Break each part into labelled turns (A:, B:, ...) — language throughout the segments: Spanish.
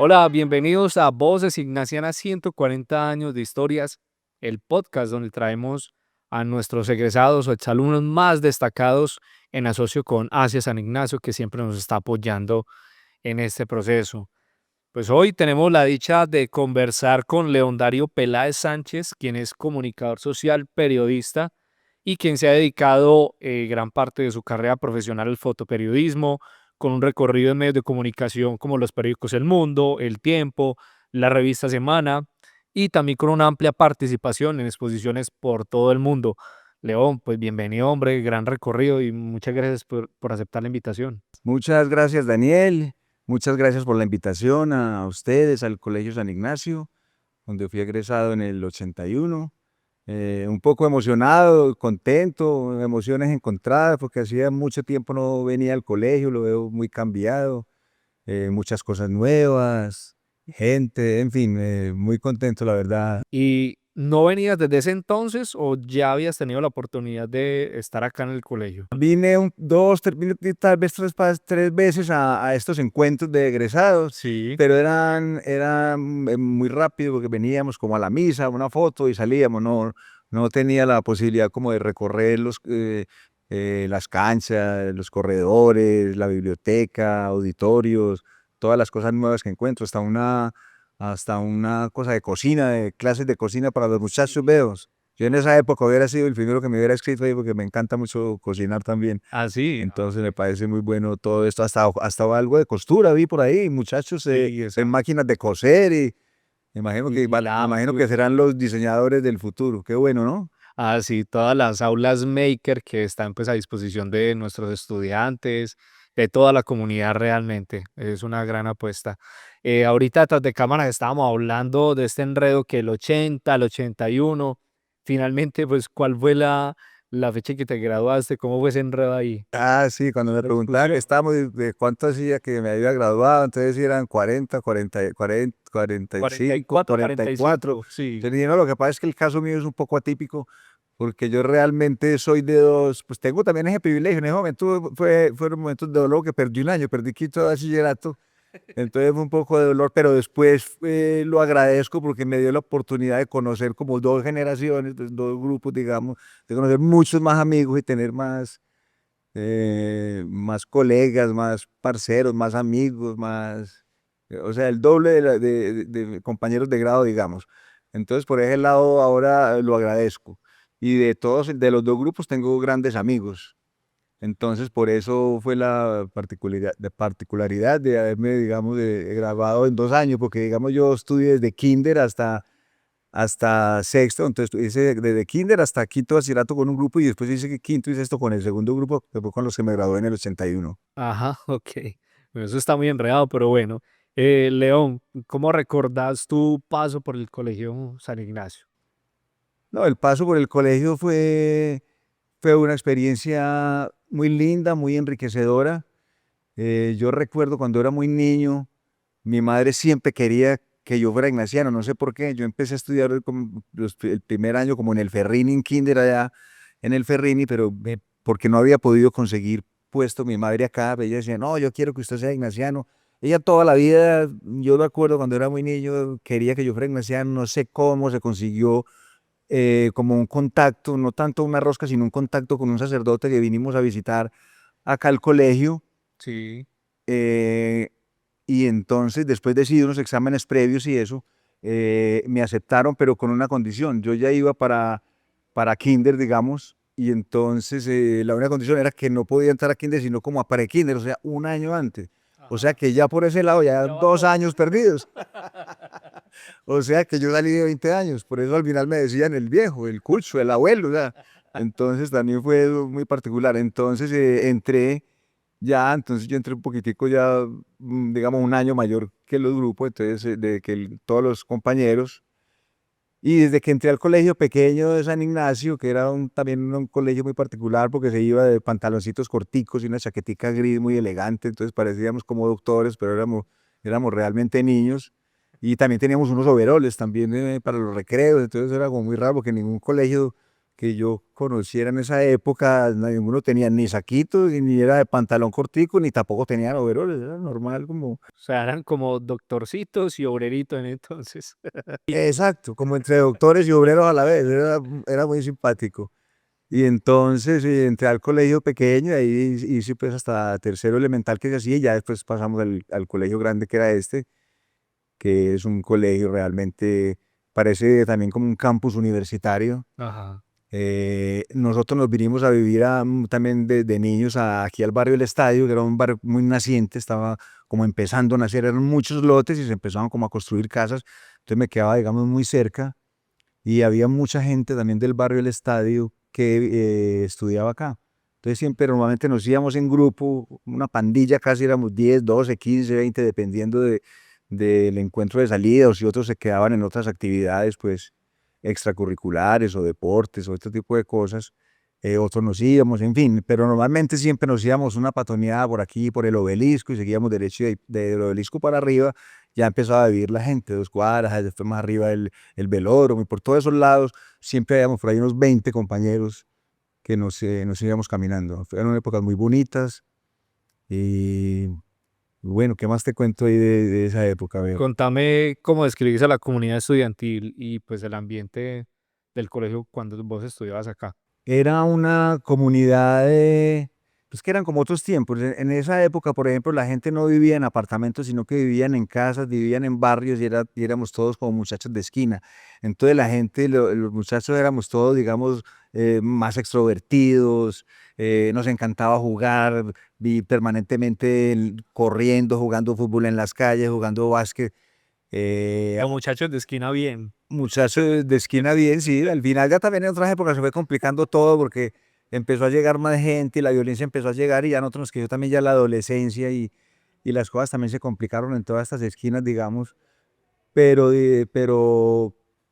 A: Hola, bienvenidos a Voces Ignacianas 140 años de historias, el podcast donde traemos a nuestros egresados o exalumnos más destacados en asocio con Asia San Ignacio, que siempre nos está apoyando en este proceso. Pues hoy tenemos la dicha de conversar con Leondario Peláez Sánchez, quien es comunicador social, periodista y quien se ha dedicado gran parte de su carrera profesional al fotoperiodismo, con un recorrido en medios de comunicación como los periódicos El Mundo, El Tiempo, la revista Semana y también con una amplia participación en exposiciones por todo el mundo. León, pues bienvenido, hombre, gran recorrido y muchas gracias por aceptar la invitación.
B: Muchas gracias, Daniel. Muchas gracias por la invitación a ustedes, al Colegio San Ignacio, donde fui egresado en el 81. Un poco emocionado, contento, emociones encontradas, porque hacía mucho tiempo no venía al colegio, lo veo muy cambiado, muchas cosas nuevas, gente, en fin, muy contento, la verdad.
A: ¿Y no venías desde ese entonces o ya habías tenido la oportunidad de estar acá en el colegio?
B: Vine dos, vine tal vez tres veces a estos encuentros de egresados,
A: Sí.
B: pero eran muy rápido porque veníamos como a la misa, una foto y salíamos, no tenía la posibilidad como de recorrer las canchas, los corredores, la biblioteca, auditorios, todas las cosas nuevas que encuentro, hasta una cosa de cocina, de clases de cocina para los muchachos, veo. Yo en esa época hubiera sido el primero que me hubiera escrito ahí porque me encanta mucho cocinar también.
A: Ah, sí.
B: Entonces me parece muy bueno todo esto. Hasta algo de costura vi por ahí, muchachos
A: Sí,
B: en máquinas de coser y me
A: la
B: imagino que serán los diseñadores del futuro. Qué bueno, ¿no?
A: sí, todas las aulas maker que están, pues, a disposición de nuestros estudiantes, de toda la comunidad realmente, es una gran apuesta. Ahorita tras de cámaras estábamos hablando de este enredo que el 80, el 81, finalmente, pues, ¿cuál fue la fecha en que te graduaste? ¿Cómo fue ese enredo ahí?
B: Ah, sí, cuando me
A: La
B: preguntaban que
A: discusión.
B: estábamos de cuánto hacía que me había graduado, entonces sí eran 40, 40, 40, 45,
A: 44,
B: 44.
A: 45, sí.
B: Yo dije, no, lo que pasa es que el caso mío es un poco atípico porque yo realmente soy de dos, pues tengo también ese privilegio. En ese momento fueron momentos de dolor que perdí un año, perdí quinto de bachillerato, entonces fue un poco de dolor, pero después lo agradezco porque me dio la oportunidad de conocer como dos generaciones, pues, dos grupos, digamos, de conocer muchos más amigos y tener más colegas, más parceros, más amigos, o sea, el doble de compañeros de grado, digamos. Entonces, por ese lado, ahora lo agradezco. Y de los dos grupos, tengo grandes amigos. Entonces, por eso fue la particularidad de haberme, digamos, graduado en 2 años, porque, digamos, yo estudié desde kinder hasta sexto, entonces hice desde kinder hasta quinto bachillerato con un grupo y después hice quinto y sexto con el segundo grupo, que fue con los que me gradué en el 81.
A: Ajá, okey. Bueno, eso está muy enredado, pero bueno. León, ¿cómo recordás tu paso por el colegio San Ignacio?
B: No, el paso por el colegio fue una experiencia muy linda, muy enriquecedora. Yo recuerdo cuando era muy niño, mi madre siempre quería que yo fuera ignaciano, no sé por qué. Yo empecé a estudiar el primer año como en el Ferrini, en kinder allá en el Ferrini, pero porque no había podido conseguir puesto mi madre acá, ella decía, no, yo quiero que usted sea ignaciano. Ella toda la vida, yo me acuerdo cuando era muy niño, quería que yo fuera ignaciano, no sé cómo se consiguió como un contacto, no tanto una rosca, sino un contacto con un sacerdote que vinimos a visitar acá al colegio.
A: Sí.
B: eh, y entonces, después de sí, unos exámenes previos y eso, me aceptaron, pero con una condición. Yo ya iba para kinder, digamos, y entonces la única condición era que no podía entrar a kinder, sino como a pre-kinder, o sea, un año antes. O sea
A: Ajá.
B: que ya por ese lado, ya
A: Ya va
B: 2 años
A: dos.
B: perdidos. O sea que yo salí de 20 años, por eso al final me decían el viejo, el cucho, el abuelo, o sea, entonces también fue muy particular. Entonces entonces yo entré un poquitico ya, digamos, un año mayor que los grupos, entonces todos los compañeros. Y desde que entré al colegio pequeño de San Ignacio, que era también un colegio muy particular porque se iba de pantaloncitos corticos y una chaquetica gris muy elegante, entonces parecíamos como doctores, pero éramos realmente niños. Y también teníamos unos overoles también para los recreos, entonces era como muy raro porque ningún colegio que yo conociera en esa época, ninguno tenía ni saquito, ni era de pantalón cortico, ni tampoco tenían overoles, era normal como...
A: O sea, eran como doctorcitos y obreritos en entonces.
B: Exacto, como entre doctores y obreros a la vez, era muy simpático. Y entonces entré al colegio pequeño, ahí hice pues hasta tercero elemental que se hacía, y ya después pasamos al colegio grande que era este, que es un colegio realmente, parece también como un campus universitario.
A: Ajá.
B: Nosotros nos vinimos a vivir también de niños aquí al barrio del Estadio, que era un barrio muy naciente, estaba como empezando a nacer, eran muchos lotes y se empezaban como a construir casas, entonces me quedaba, digamos, muy cerca y había mucha gente también del barrio del Estadio que estudiaba acá. Entonces siempre normalmente nos íbamos en grupo, una pandilla, casi éramos 10, 12, 15, 20, dependiendo del encuentro de salida o si otros se quedaban en otras actividades, pues extracurriculares o deportes o este tipo de cosas. Otros nos íbamos, en fin, pero normalmente siempre nos íbamos una patoneada por aquí, por el obelisco y seguíamos derecho y del obelisco para arriba. Ya empezaba a vivir la gente, 2 cuadras, después más arriba el velódromo y por todos esos lados siempre habíamos por ahí unos 20 compañeros que nos íbamos caminando. Fueron épocas muy bonitas y bueno, ¿qué más te cuento ahí de esa época? A ver.
A: Contame cómo describís a la comunidad estudiantil y pues el ambiente del colegio cuando vos estudiabas acá.
B: Era una comunidad pues que eran como otros tiempos. En esa época, por ejemplo, la gente no vivía en apartamentos, sino que vivían en casas, vivían en barrios y éramos todos como muchachos de esquina. Entonces la gente, los muchachos éramos todos, digamos, más extrovertidos, nos encantaba jugar, permanentemente corriendo, jugando fútbol en las calles, jugando básquet. Eh,
A: Los muchachos de esquina bien.
B: Muchachos de esquina bien, sí, al final ya también en otras épocas se fue complicando todo porque empezó a llegar más gente y la violencia empezó a llegar y ya nosotros nos quedó también ya la adolescencia y las cosas también se complicaron en todas estas esquinas, digamos, pero,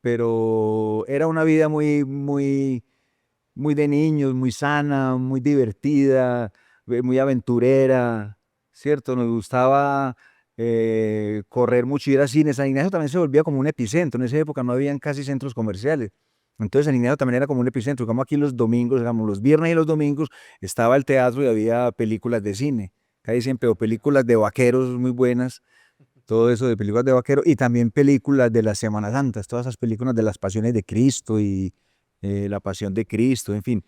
B: pero era una vida muy de niños, muy sana, muy divertida, muy aventurera, ¿cierto? Nos gustaba correr mucho, ir a cine. San Ignacio también se volvía como un epicentro. En esa época no habían casi centros comerciales. Entonces San Ignacio también era como un epicentro. Como aquí los domingos, digamos, los viernes y los domingos estaba el teatro y había películas de cine. Casi siempre, o películas de vaqueros muy buenas, todo eso de películas de vaqueros, y también películas de las Semanas Santas, todas esas películas de las pasiones de Cristo y la pasión de Cristo, en fin,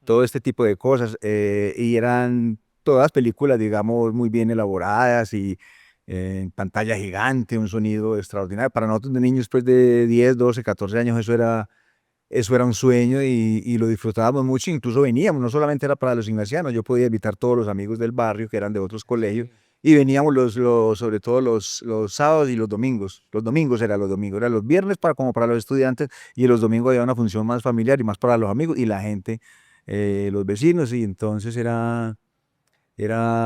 B: todo este tipo de cosas. Y eran todas películas, digamos, muy bien elaboradas y en pantalla gigante, un sonido extraordinario. Para nosotros de niños, pues de 10, 12, 14 años, eso era un sueño y lo disfrutábamos mucho, incluso veníamos, no solamente era para los ignacianos, yo podía invitar todos los amigos del barrio que eran de otros colegios y veníamos sobre todo los sábados y los domingos eran los viernes como para los estudiantes y los domingos había una función más familiar y más para los amigos y la gente, los vecinos y entonces era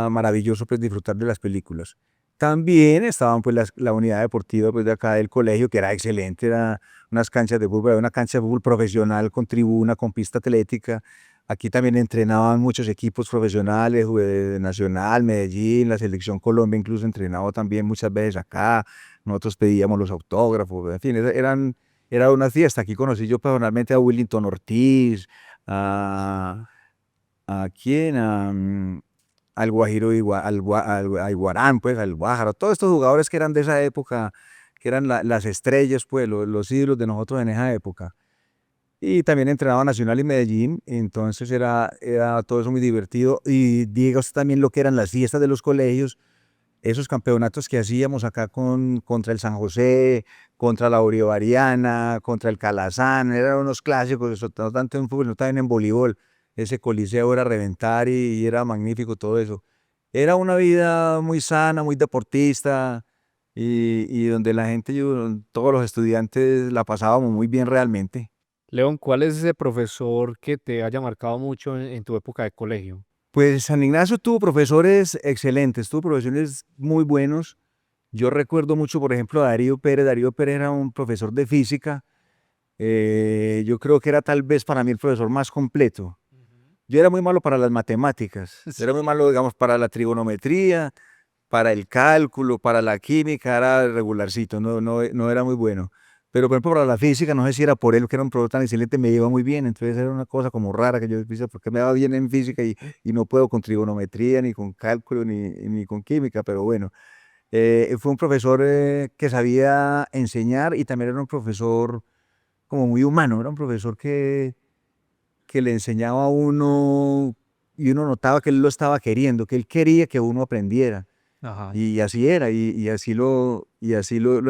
B: maravilloso pues disfrutar de las películas. También estaban pues la unidad deportiva pues de acá del colegio que era excelente, era unas canchas de fútbol, era una cancha de fútbol profesional con tribuna, con pista atlética. Aquí también entrenaban muchos equipos profesionales, Nacional, Medellín, la Selección Colombia incluso entrenaba también muchas veces acá. Nosotros pedíamos los autógrafos, en fin, era una fiesta. Aquí conocí yo personalmente a Willington Ortiz, ¿a quién? Al Guajiro, al Iguarán, pues, al Guájaro, todos estos jugadores que eran de esa época, que eran las estrellas, pues, los ídolos de nosotros en esa época. Y también entrenaba Nacional y Medellín, entonces era todo eso muy divertido. Y diga usted también lo que eran las fiestas de los colegios, esos campeonatos que hacíamos acá contra el San José, contra la Bolivariana, contra el Calazán, eran unos clásicos, no tanto en fútbol, sino también en voleibol. Ese coliseo era a reventar y era magnífico todo eso. Era una vida muy sana, muy deportista y donde la gente, todos los estudiantes la pasábamos muy bien realmente.
A: León, ¿cuál es ese profesor que te haya marcado mucho en tu época de colegio?
B: Pues San Ignacio tuvo profesores excelentes, tuvo profesores muy buenos. Yo recuerdo mucho, por ejemplo, a Darío Pérez. Darío Pérez era un profesor de física. Yo creo que era tal vez para mí el profesor más completo.
A: Ujú.
B: Yo era muy malo para las matemáticas. Yo era muy
A: Sí.
B: malo, digamos, para la trigonometría, para el cálculo, para la química, era regularcito, no era muy bueno. Pero por ejemplo para la física, no sé si era por él que era un profesor tan excelente, me iba muy bien, entonces era una cosa como rara que yo decía, ¿por qué me va bien en física y no puedo con trigonometría, ni con cálculo, ni con química? Pero bueno, fue un profesor que sabía enseñar y también era un profesor como muy humano, era un profesor que le enseñaba a uno y uno notaba que él lo estaba queriendo, que él quería que uno aprendiera.
A: Ajá.
B: Y así era, y así lo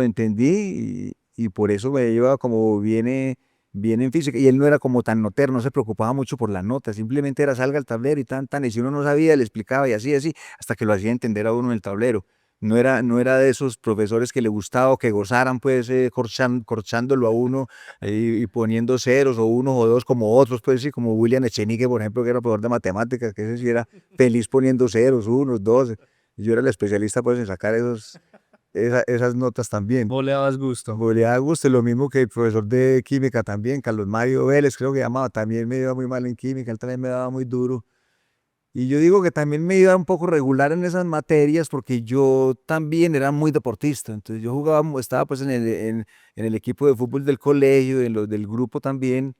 B: entendí, y por eso me iba como viene en física. Y él no era como tan notero, no se preocupaba mucho por la nota, simplemente era salga al tablero y tan, y si uno no sabía, le explicaba y así, hasta que lo hacía entender a uno en el tablero. No era de esos profesores que le gustaba o que gozaran, pues, corchándolo a uno y poniendo ceros o unos o dos como otros, pues sí, como William Echenique, por ejemplo, que era profesor de matemáticas, que ese sí era feliz poniendo ceros, unos, dos. Yo era el especialista pues en sacar esas notas también.
A: Vos le dabas gusto.
B: Me da gusto, lo mismo que el profesor de química también, Carlos Mario Vélez, creo que llamaba, también me iba muy mal en química, él también me daba muy duro. Y yo digo que también me iba un poco regular en esas materias porque yo también era muy deportista. Entonces yo jugaba, estaba pues en el equipo de fútbol del colegio, en los del grupo también,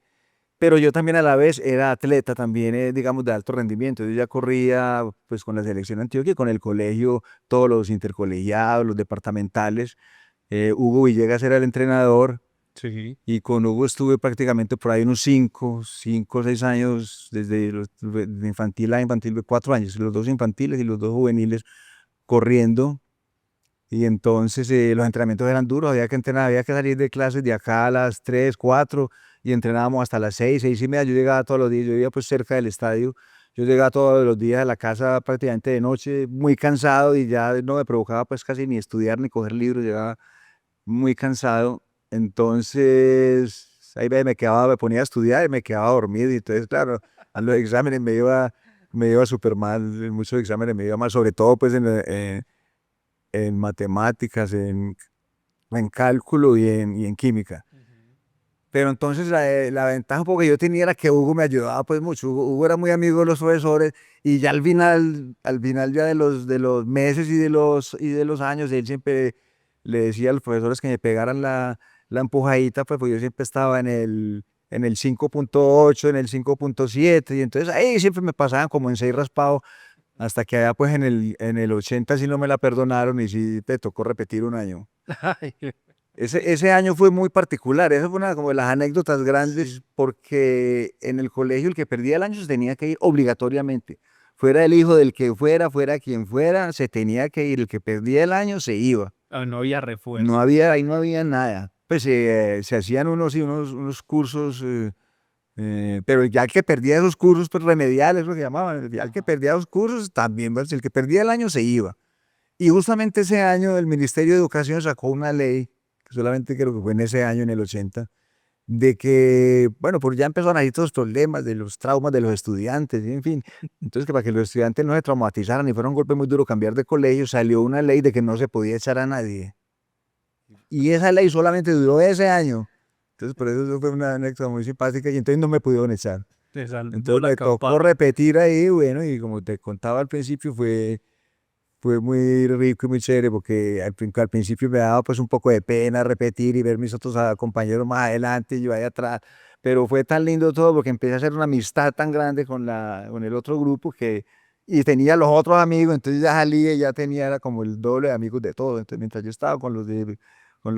B: pero yo también a la vez era atleta también, digamos, de alto rendimiento. Yo ya corría pues con la selección Antioquia y con el colegio, todos los intercolegiados, los departamentales. Hugo Villegas era el entrenador
A: Sí.
B: y con Hugo estuve prácticamente por ahí unos 5 o 6 años, desde de infantil a infantil, de 4 años, los dos infantiles y los dos juveniles corriendo. Y entonces los entrenamientos eran duros, había que entrenar, había que salir de clases de acá a las 3 4 y entrenábamos hasta las 6 6 y media. Yo llegaba todos los días, yo vivía pues cerca del estadio, yo llegaba todos los días a la casa prácticamente de noche, muy cansado y ya no me provocaba pues casi ni estudiar ni coger libros, llegaba muy cansado. Entonces ahí me quedaba, me ponía a estudiar y me quedaba dormido y entonces claro, a los exámenes me iba súper mal, en muchos exámenes me iba mal, sobre todo pues en matemáticas, en cálculo y en química. Pero entonces la ventaja un poco que yo tenía era que Hugo me ayudaba pues mucho. Hugo era muy amigo de los profesores y ya al final ya de los meses y de los años, él siempre le decía a los profesores que me pegaran la empujadita, pues yo siempre estaba en el 5.8 en el 5.7 y entonces ahí siempre me pasaban como en 6 raspado hasta que allá pues en el 80 sí no me la perdonaron y sí te tocó repetir un año.
A: Ay,
B: Ese año fue muy particular, esa fue una como de las anécdotas grandes
A: sí.
B: porque en el colegio el que perdía el año se tenía que ir obligatoriamente. Fuera el hijo del que fuera quien fuera, se tenía que ir. El que perdía el año se iba.
A: Ah, no había
B: No
A: refuerzo.
B: había, ahí no había nada. Pues se hacían unos cursos, pero ya el que perdía esos cursos, pues remediales, lo que llamaban, ya el que
A: Ajá.
B: perdía esos cursos también, pues, el que perdía el año se iba. Y justamente ese año el Ministerio de Educación sacó una ley, que solamente creo que fue en ese año, en el 80, de que, bueno, pues ya empezaron a salir todos los problemas de los traumas de los estudiantes, y en fin. Entonces, que para que los estudiantes no se traumatizaran y fuera un golpe muy duro cambiar de colegio, salió una ley de que no se podía echar a nadie. Y esa ley solamente duró ese año. Entonces, por eso fue una anécdota muy simpática y entonces no me pudieron echar.
A: Te salvó
B: Entonces
A: la
B: me tocó
A: campana.
B: repetir ahí, bueno, y como te contaba al principio, fue muy rico y muy chévere porque al principio me daba pues un poco de pena repetir y ver mis otros compañeros más adelante y yo ahí atrás, pero fue tan lindo todo porque empecé a hacer una amistad tan grande con el otro grupo y tenía los otros amigos, entonces ya salía y ya tenía era como el doble de amigos de todos, entonces mientras yo estaba con los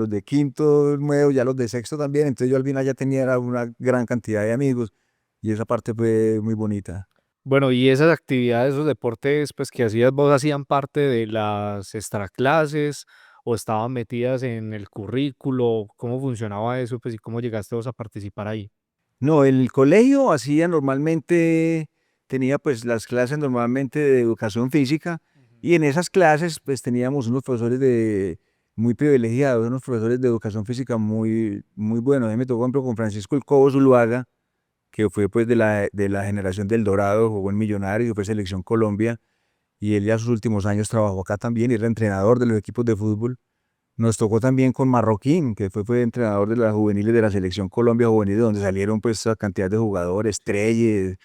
B: de quinto nuevo, ya los de sexto también, entonces yo al final ya tenía era una gran cantidad de amigos y esa parte fue muy bonita.
A: Bueno, y esas actividades, esos deportes, pues que hacías vos, ¿hacían parte de las extraclases o estaban metidas en el currículo? ¿Cómo funcionaba eso, pues, y cómo llegaste vos a participar ahí?
B: No, el colegio hacía normalmente, tenía pues las clases normalmente de educación física
A: Ujú.
B: y en esas clases pues teníamos unos profesores muy privilegiados, unos profesores de educación física muy, muy buenos. A mí me tocó, por ejemplo, con Francisco El Cobo Zuluaga, que fue pues de la generación del Dorado, jugó en Millonarios, fue selección Colombia y él ya sus últimos años trabajó acá también y era entrenador de los equipos de fútbol. Nos tocó también con Marroquín, que fue entrenador de las juveniles de la selección Colombia juvenil, donde salieron pues esa cantidad de jugadores,
A: Sí.
B: Treyes,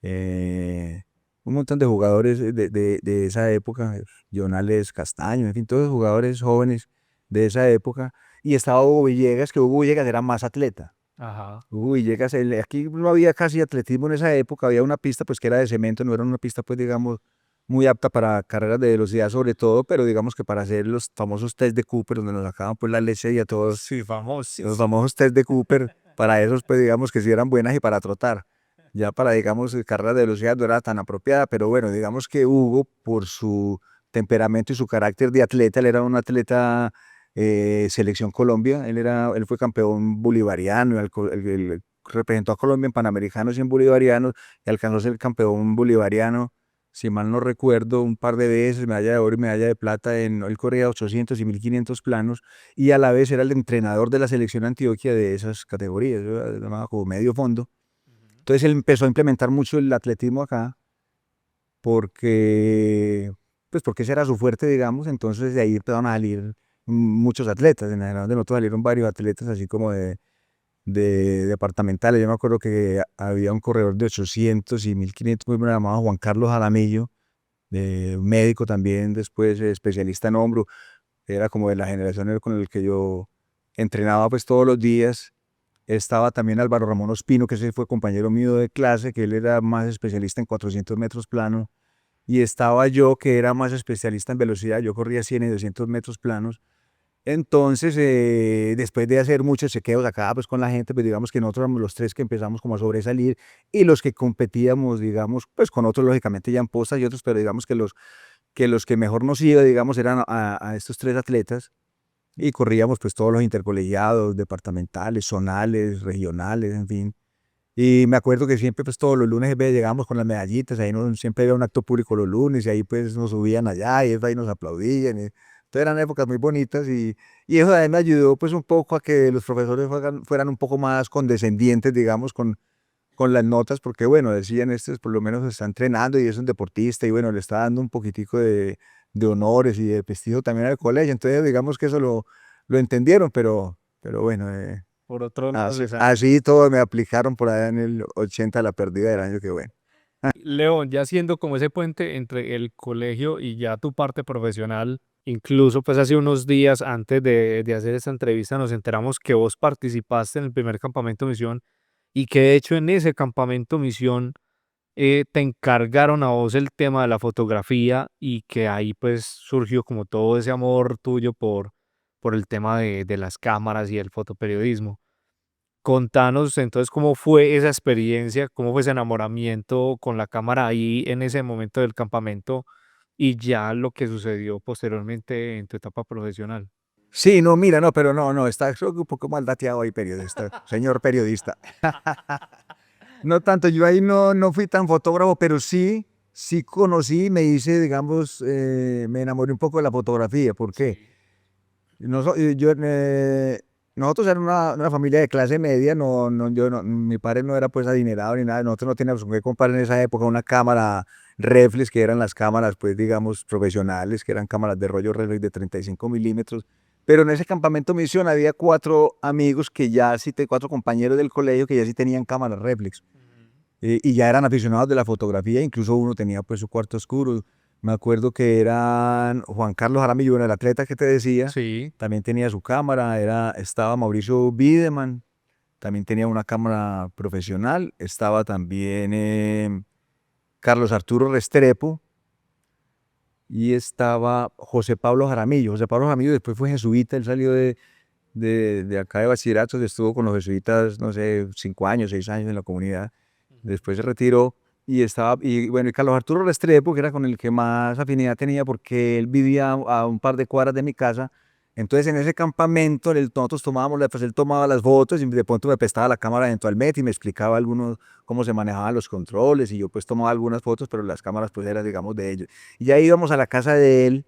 B: eh, un montón de jugadores de esa época, Jonales Castaño, en fin, todos los jugadores jóvenes de esa época. y estaba Hugo Villegas, que Hugo Villegas era más atleta.
A: Ajá.
B: Hugo Villegas, aquí no había casi atletismo en esa época, había una pista pues que era de cemento, no era una pista pues digamos muy apta para carreras de velocidad sobre todo, pero digamos que para hacer los famosos test de Cooper, donde nos sacaban pues la leche y a todos,
A: Sí, famoso.
B: los famosos test de Cooper, para esos pues digamos que sí eran buenas y para trotar. Ya para digamos carreras de velocidad no era tan apropiada, pero bueno, digamos que Hugo por su temperamento y su carácter de atleta, él era un atleta selección Colombia, él fue campeón bolivariano, representó a Colombia en Panamericanos y en Bolivarianos, y alcanzó a ser campeón bolivariano, si mal no recuerdo, un par de veces, medalla de oro y medalla de plata, él corría 800 y 1500 planos, y a la vez era el entrenador de la selección Antioquia de esas categorías, se llamaba como medio fondo. Entonces él empezó a implementar mucho el atletismo acá, porque ese era su fuerte, digamos, entonces de ahí empezaron a salir muchos atletas, en adelante de nosotros salieron varios atletas así como de departamentales. Yo me acuerdo que había un corredor de 800 y 1500, muy bueno, llamado Juan Carlos Jaramillo, un médico también, después especialista en hombro, era como de la generación con el que yo entrenaba pues todos los días. Estaba también Álvaro Ramón Ospino, que ese fue compañero mío de clase, que él era más especialista en 400 metros plano, y estaba yo, que era más especialista en velocidad, yo corría 100 y 200 metros planos. Entonces, después de hacer muchos chequeos acá, pues con la gente, pues digamos que nosotros éramos los tres que empezamos como a sobresalir, y los que competíamos, digamos, pues con otros lógicamente ya en postas y otros, pero digamos que mejor nos iba, digamos, eran a estos tres atletas, y corríamos pues todos los intercolegiados, departamentales, zonales, regionales, en fin. Y me acuerdo que siempre, pues todos los lunes llegábamos con las medallitas, ahí siempre había un acto público los lunes, y ahí pues nos subían allá, y ahí nos aplaudían. Entonces eran épocas muy bonitas, y eso también me ayudó pues un poco a que los profesores fueran un poco más condescendientes, digamos, con las notas, porque bueno, decían, este por lo menos está entrenando y es un deportista, y bueno, le está dando un poquitico de honores y de prestigio también al colegio. Entonces digamos que eso lo entendieron, pero bueno,
A: Por otro lado,
B: así, así todo me aplicaron por allá en el 80 la pérdida del año, que bueno.
A: León, ya siendo como ese puente entre el colegio y ya tu parte profesional, incluso pues hace unos días antes de hacer esta entrevista nos enteramos que vos participaste en el primer campamento misión y que de hecho en ese campamento misión te encargaron a vos el tema de la fotografía y que ahí pues surgió como todo ese amor tuyo por el tema de las cámaras y el fotoperiodismo. Contanos entonces cómo fue esa experiencia, cómo fue ese enamoramiento con la cámara ahí en ese momento del campamento y ya lo que sucedió posteriormente en tu etapa profesional.
B: Sí, no, mira, no, pero no, está creo que un poco mal dateado ahí, periodista, señor periodista. No tanto, yo ahí no fui tan fotógrafo, pero sí conocí, me hice, digamos, me enamoré un poco de la fotografía. ¿Por qué?
A: Sí.
B: Nosotros éramos una familia de clase media, mi padre no era pues adinerado ni nada, nosotros no teníamos con qué comprar en esa época una cámara reflex, que eran las cámaras pues digamos profesionales, que eran cámaras de rollo reflex de 35 milímetros, pero en ese campamento misión había cuatro amigos que ya sí, cuatro compañeros del colegio que ya sí tenían cámaras reflex,
A: Ujú.
B: y ya eran aficionados de la fotografía, incluso uno tenía pues su cuarto oscuro. Me acuerdo que eran Juan Carlos Jaramillo, el atleta que te decía,
A: Sí,
B: también tenía su cámara, estaba Mauricio Bideman, también tenía una cámara profesional, estaba también Carlos Arturo Restrepo, y estaba José Pablo Jaramillo. José Pablo Jaramillo después fue jesuita, él salió de acá de bachillerato, estuvo con los jesuitas, no sé, 5 años, 6 años en la comunidad. Después se retiró, y bueno, y Carlos Arturo Restrepo, que era con el que más afinidad tenía porque él vivía a un par de cuadras de mi casa. Entonces en ese campamento nosotros tomábamos, pues él tomaba las fotos y de pronto me prestaba la cámara eventualmente y me explicaba cómo se manejaban los controles, y yo pues tomaba algunas fotos, pero las cámaras pues eran digamos de ellos. Y ya íbamos a la casa de él,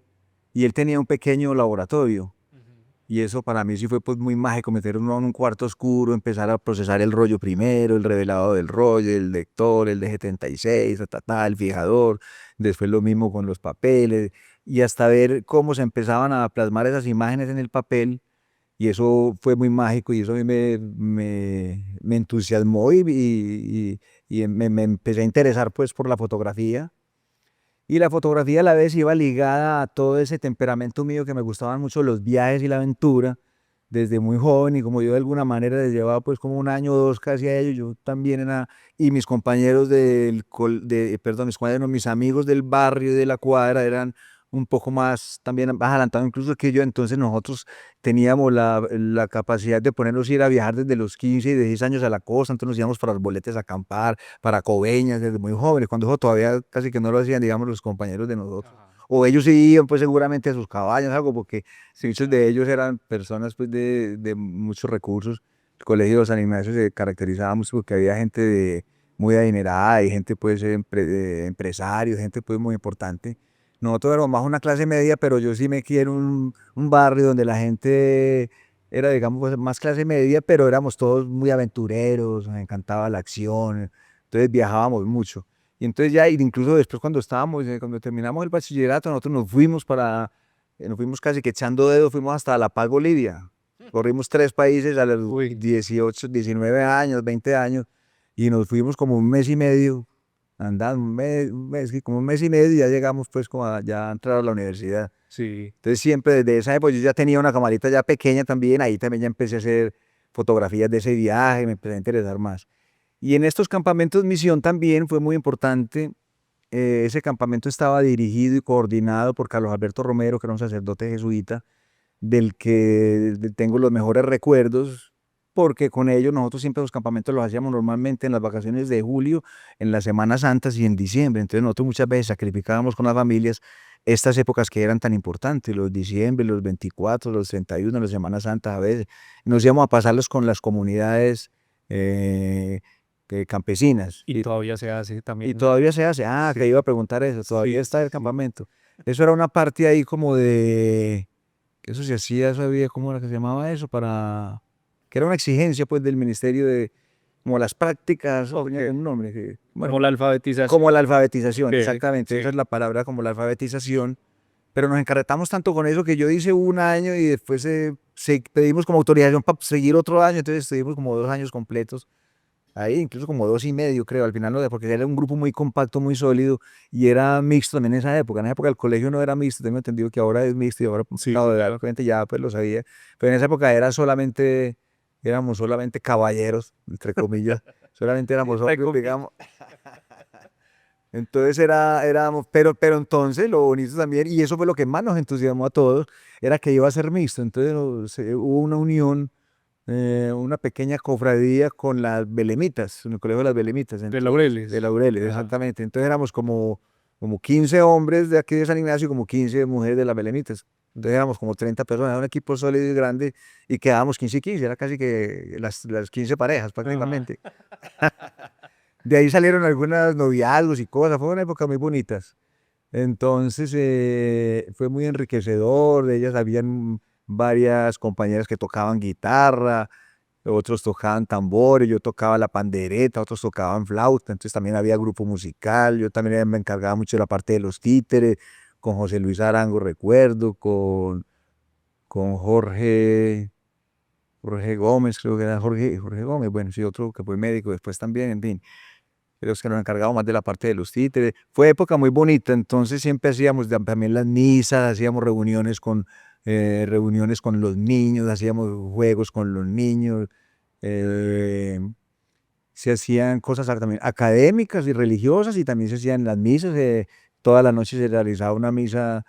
B: y él tenía un pequeño laboratorio.
A: ujú.
B: Y eso para mí sí fue pues muy mágico, meter uno en un cuarto oscuro, empezar a procesar el rollo primero, el revelado del rollo, el lector, el D76, el fijador, después lo mismo con los papeles, y hasta ver cómo se empezaban a plasmar esas imágenes en el papel, y eso fue muy mágico, y eso a mí me entusiasmó, y me empecé a interesar pues por la fotografía. Y la fotografía a la vez iba ligada a todo ese temperamento mío, que me gustaban mucho los viajes y la aventura. desde muy joven y como yo de alguna manera les llevaba pues como un año o dos casi a ellos, yo también era, y mis compañeros perdón, mis compañeros, no, mis amigos del barrio, de la cuadra, eran un poco más también más adelantados incluso que yo, entonces nosotros teníamos la capacidad de ponernos a ir a viajar desde los 15 y 16 años a la costa, entonces nos íbamos para los boletes a acampar, para Coveñas, desde muy jóvenes, cuando eso todavía casi que no lo hacían, digamos, los compañeros de nosotros.
A: Ajá.
B: O ellos sí iban pues seguramente a sus cabañas, algo, porque sí, muchos de ellos eran personas pues de muchos recursos. El colegio de San Ignacio se caracterizaba mucho porque había gente muy adinerada y gente pues de empresarios, gente pues muy importante. Nosotros éramos más una clase media, pero yo sí me quiero un barrio donde la gente era, digamos, pues, más clase media, pero éramos todos muy aventureros, nos encantaba la acción, entonces viajábamos mucho. Y entonces ya, incluso después cuando terminamos el bachillerato, nosotros nos fuimos casi que echando dedos, fuimos hasta La Paz, Bolivia. Corrimos 3 países a los
A: Uy,
B: 18, 19 años, 20 años, y nos fuimos como un mes y medio, andando, sí, como un mes y medio, y ya llegamos pues como ya a entrar a la universidad.
A: sí.
B: Entonces siempre desde esa época yo ya tenía una camarita ya pequeña también, ahí también ya empecé a hacer fotografías de ese viaje, me empecé a interesar más. Y en estos campamentos misión también fue muy importante. Ese campamento estaba dirigido y coordinado por Carlos Alberto Romero, que era un sacerdote jesuita, del que tengo los mejores recuerdos, porque con ellos nosotros siempre los campamentos los hacíamos normalmente en las vacaciones de julio, en las Semanas Santas y en diciembre. Entonces nosotros muchas veces sacrificábamos con las familias estas épocas que eran tan importantes, los diciembre, los 24, los 31, las Semanas Santas a veces. Nos íbamos a pasarlos con las comunidades eh, campesinas.
A: Y todavía se hace
B: Y
A: también.
B: todavía se hace. Ah, que
A: Sí,
B: iba a preguntar eso. Todavía
A: sí,
B: está el
A: sí.
B: campamento. Eso era una parte ahí como de que eso se hacía, eso había, ¿cómo era que se llamaba eso? Que era una exigencia pues del ministerio de, como las prácticas,
A: Ok.
B: tenía un nombre, bueno,
A: Como la alfabetización.
B: como la alfabetización,
A: Ok,
B: exactamente, esa
A: sí.
B: es la palabra, como la alfabetización, pero nos encarretamos tanto con eso que yo hice un año y después pedimos como autorización para seguir otro año, entonces estuvimos como 2 años completos ahí, incluso como 2 y medio, creo, al final no, porque era un grupo muy compacto, muy sólido, y era mixto también en esa época el colegio no era mixto, tengo entendido que ahora es mixto, y ahora,
A: Sí,
B: claro,
A: sí, claro.
B: obviamente ya pues lo sabía, pero en esa época éramos solamente caballeros, entre comillas, solamente
A: Sí,
B: éramos
A: entre
B: hombres,
A: comillas.
B: digamos, entonces éramos, pero entonces lo bonito también, y eso fue lo que más nos entusiasmó a todos, era que iba a ser mixto, entonces hubo una unión, una pequeña cofradía con las Belemitas, en el colegio de las Belemitas,
A: De
B: de
A: Laureles.
B: Laureles,
A: Ajá.
B: exactamente. Entonces éramos como 15 hombres de aquí de San Ignacio y como 15 mujeres de las Belemitas. Entonces éramos como 30 personas, era un equipo sólido y grande y quedábamos 15 y 15, era casi que las 15 parejas
A: Ajá.
B: prácticamente. De ahí salieron algunos noviazgos y cosas, fue una época muy bonitas. Entonces fue muy enriquecedor, de ellas habían varias compañeras que tocaban guitarra, otros tocaban tambores, yo tocaba la pandereta, otros tocaban flauta, entonces también había grupo musical, yo también me encargaba mucho de la parte de los títeres, con José Luis Arango recuerdo, con Jorge Gómez, creo que era Jorge Gómez, bueno, sí, otro que fue médico después también, en fin, pero es que nos encargábamos más de la parte de los títeres. Fue época muy bonita, entonces siempre hacíamos también las misas, hacíamos reuniones con los niños, hacíamos juegos con los niños, eh, se hacían cosas también académicas y religiosas y también se hacían las misas. Toda la noche se realizaba una misa,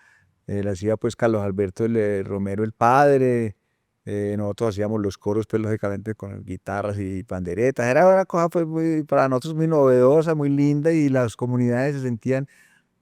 B: la hacía pues Carlos Alberto Romero el padre. Nosotros hacíamos los coros pues lógicamente con guitarras y panderetas. Era una cosa pues para nosotros muy novedosa, muy linda y las comunidades se sentían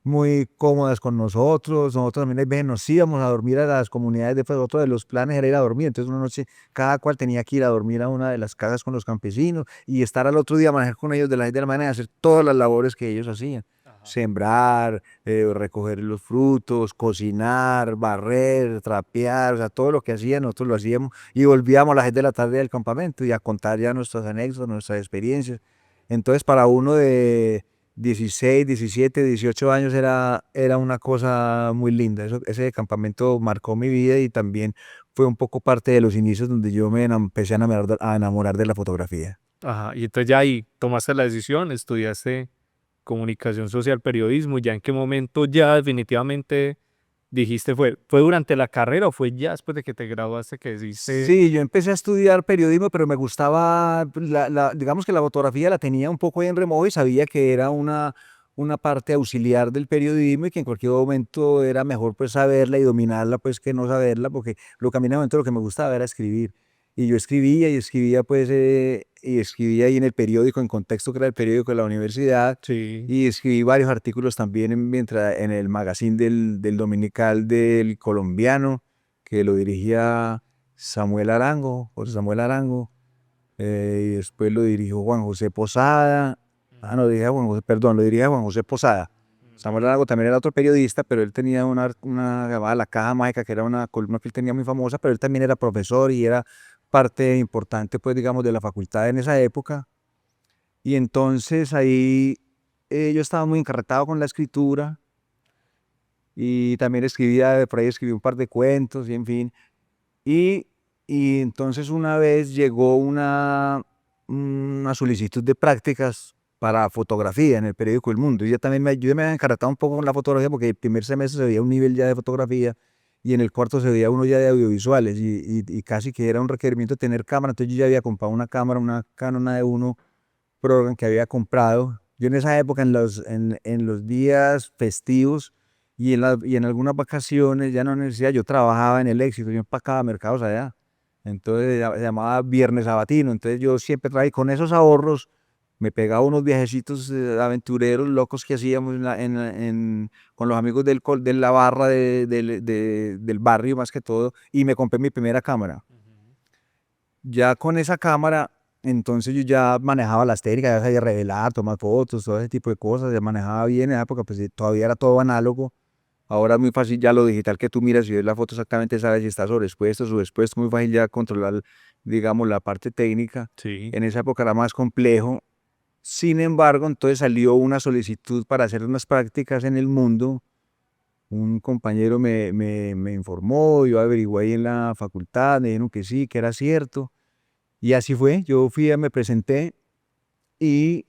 B: muy cómodas con nosotros. Nosotros también hay veces nos íbamos a dormir a las comunidades, después otro de los planes era ir a dormir. Entonces una noche cada cual tenía que ir a dormir a una de las casas con los campesinos y estar al otro día, manejar con ellos de las 6 de la mañana y hacer todas las labores que ellos hacían.
A: Ajá.
B: Sembrar, recoger los frutos, cocinar, barrer, trapear, o sea, todo lo que hacían, nosotros lo hacíamos y volvíamos a las 6 de la tarde del campamento y a contar ya nuestras anécdotas, nuestras experiencias. Entonces, para uno de 16, 17, 18 años era una cosa muy linda. Ese campamento marcó mi vida y también fue un poco parte de los inicios donde yo empecé a enamorar de la fotografía.
A: Ajá. Y entonces ya ahí tomaste la decisión, estudiaste comunicación social, periodismo, ya en qué momento ya definitivamente dijiste fue durante la carrera o fue ya después de que te graduaste que decidiste?
B: Sí, yo empecé a estudiar periodismo, pero me gustaba, pues, digamos que la fotografía la tenía un poco ahí en remojo y sabía que era una parte auxiliar del periodismo y que en cualquier momento era mejor pues saberla y dominarla pues que no saberla, porque lo que a mí en ese momento lo que me gustaba era escribir. Y yo escribía y escribía pues, y escribía ahí en el periódico, en Contexto, que era el periódico de la universidad,
A: Sí.
B: y escribí varios artículos también mientras, en el magazine del Dominical del Colombiano, que lo dirigía Samuel Arango, José Samuel Arango, y después lo dirigió Juan José Posada, no, dirigía Juan José, perdón, lo dirigía Juan José Posada. Samuel Arango también era otro periodista, pero él tenía una llamada La Caja Mágica, que era una columna que él tenía muy famosa, pero él también era profesor y era parte importante, pues, digamos, de la facultad en esa época. Y entonces ahí yo estaba muy encarretado con la escritura y también escribía, por ahí escribí un par de cuentos y en fin. Y, y entonces una vez llegó una solicitud de prácticas para fotografía en el periódico El Mundo. Y yo ya me había encaratado un poco con la fotografía porque el primer semestre se veía un nivel ya de fotografía y en el cuarto se veía uno ya de audiovisuales y casi que era un requerimiento tener cámara. Entonces yo ya había comprado una cámara, una Canon A1 Program que había comprado. Yo en esa época, en los días festivos y en algunas vacaciones, ya en la universidad, yo trabajaba en el Éxito, yo empacaba mercados allá. Entonces se llamaba Viernes Sabatino. Entonces yo siempre traía con esos ahorros, me pegaba unos viajecitos aventureros locos que hacíamos con los amigos de la barra del barrio más que todo, y me compré mi primera cámara. Ya con esa cámara, entonces yo ya manejaba las técnicas, ya sabía revelar, tomar fotos, todo ese tipo de cosas, ya manejaba bien en esa época, pues todavía era todo análogo. Ahora es muy fácil ya lo digital que tú miras y ves la foto exactamente, sabes si está sobreexpuesto, subexpuesto, muy fácil ya controlar, digamos, la parte técnica.
A: Sí.
B: En esa época era más complejo. Sin embargo, entonces salió una solicitud para hacer unas prácticas en El Mundo. Un compañero me informó, yo averigué ahí en la facultad, me dijeron que sí, que era cierto. Y así fue, yo fui, me presenté y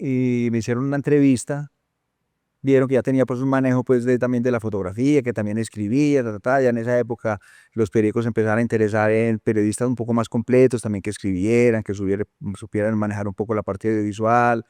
B: me hicieron una entrevista, vieron que ya tenía pues un manejo pues también de la fotografía, que también escribía, ya en esa época los periódicos empezaron a interesar en periodistas un poco más completos, también que escribieran, que supieran manejar un poco la parte audiovisual,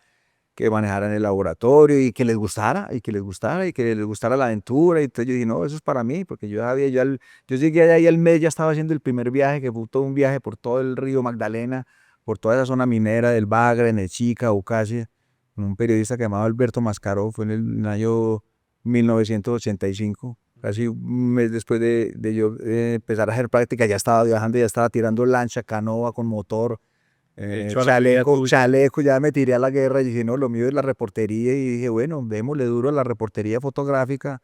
B: que manejaran el laboratorio y que les gustara, y que les gustara, y que les gustara la aventura. Y entonces yo dije, no, eso es para mí, porque yo sabía, yo llegué allá y al mes ya estaba haciendo el primer viaje, que fue todo un viaje por todo el río Magdalena, por toda esa zona minera del Bagre, Nechica, Ucasia, con un periodista que llamaba Alberto Mascaró, fue en el año 1985. Casi un mes después de yo empezar a hacer práctica, ya estaba viajando, ya estaba tirando lancha, canoa con motor,
A: Hecho a la medida
B: chaleco,
A: tuya.
B: chaleco, ya me tiré a la guerra y dije, no, lo mío es la reportería y dije, bueno, démosle duro a la reportería fotográfica.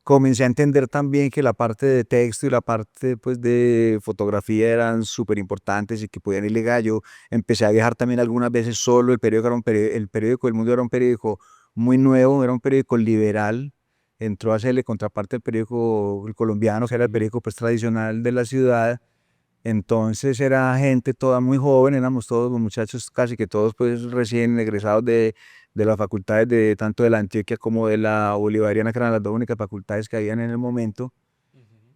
B: Comencé a entender también que la parte de texto y la parte pues de fotografía eran súper importantes y que podían ir ligadas. Yo empecé a viajar también algunas veces solo, el periódico El Mundo era un periódico muy nuevo, era un periódico liberal, entró a hacerle contraparte al periódico El Colombiano, que era el
A: Sí.
B: periódico pues tradicional de la ciudad. Entonces era gente toda muy joven, éramos todos los muchachos, casi que todos pues recién egresados de las facultades de tanto de la Antioquia como de la Bolivariana, que eran las dos únicas facultades que habían en el momento.